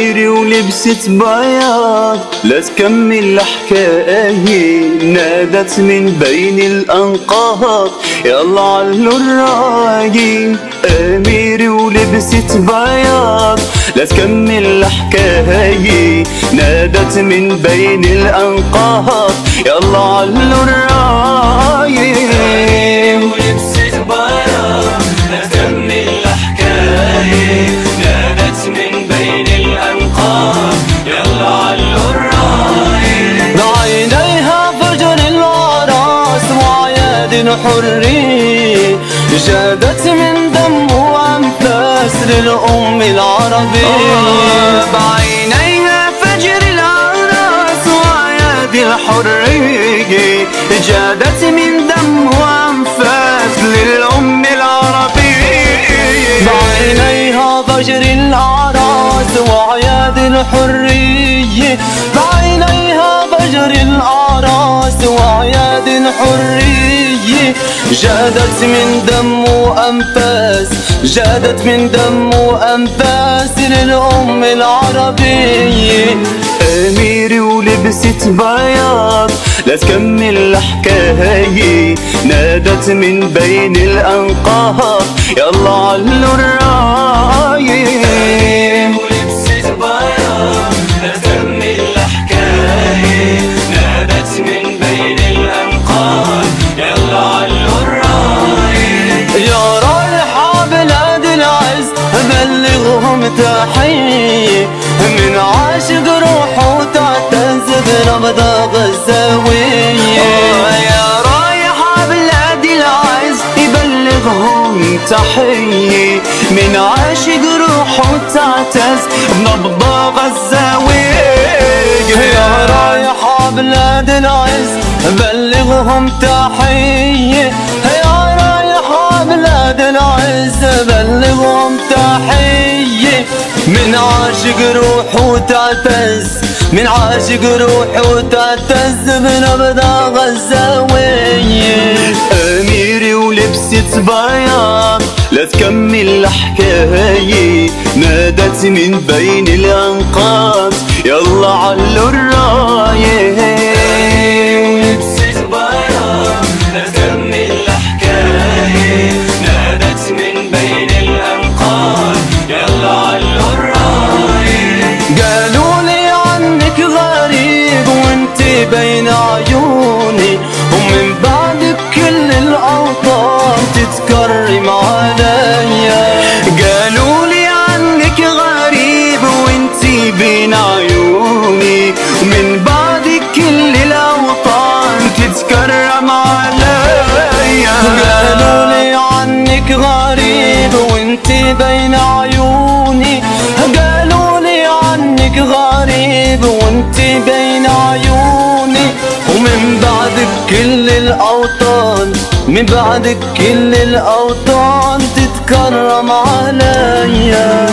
أميري ولبست بياض لا تكمل حكاية، نادت من بين الأنقاض يلا علو الراي. أميري ولبست بياض لا تكمل حكاية، نادت من بين الأنقاض يلا علو الراي. ولبست بياض لا تكمل حكاية، نادت من بين الأنقاض يلا علو الراي. بعينيها فجر العراس وعياد حرية، جادت من دم وأنفاس للأم العربية. بعينيها فجر العراس وعياد الحرية، جادت من دم وأنفاس للأم العربية. بعينيها فجر العراس وعياد الحرية، بعينيها فجر العراس وعياد الحرية، جادت من دم وأنفاس، جادت من دم وأنفاس للأم العربية. أميري ولبست بياض لا تكمل حكاية، نادت من بين الأنقاض يلا علو الراي. ولبست بياض لا تكمل حكاية، نادت من بين الأنقاض يلا علو الراي. يا رايحة بلاد العز بلغهم تحية، من عاشق روحه تعتز بنبضة غزاوية. يا رايحة بلاد العز يبلغهم تحية، من عاشق روحه تعتز بنبضة غزاوية. يا رايحة بلاد العز بلغهم تحية، يا رايحة بلاد العز بلغهم تحية، من عاشق روحه تعتز، من عاشق روحه تعتز بنبضة غزاوية. أميري ولبست بياض لا تكمل حكاية، نادت من بين الأنقاض يلا علو الراية. ولبست بياض لا تكمل حكاية، نادت من بين الأنقاض يلا علو الراي. قالوا لي عنك غريب وانتي بين عيوني، ومن بعدك كل الأوطان تتكرم عليا. قالوا لي عنك غريب وانتي بين عيوني، ومن بعدك كل الأوطان تتكرم عليا. قالوا لي عنك غريب وانتي بين عيوني، قالوا لي عنك غريب وانتي بين عيوني، ومن بعدك كل الأوطان، من بعدك كل الأوطان تتكرم عليا.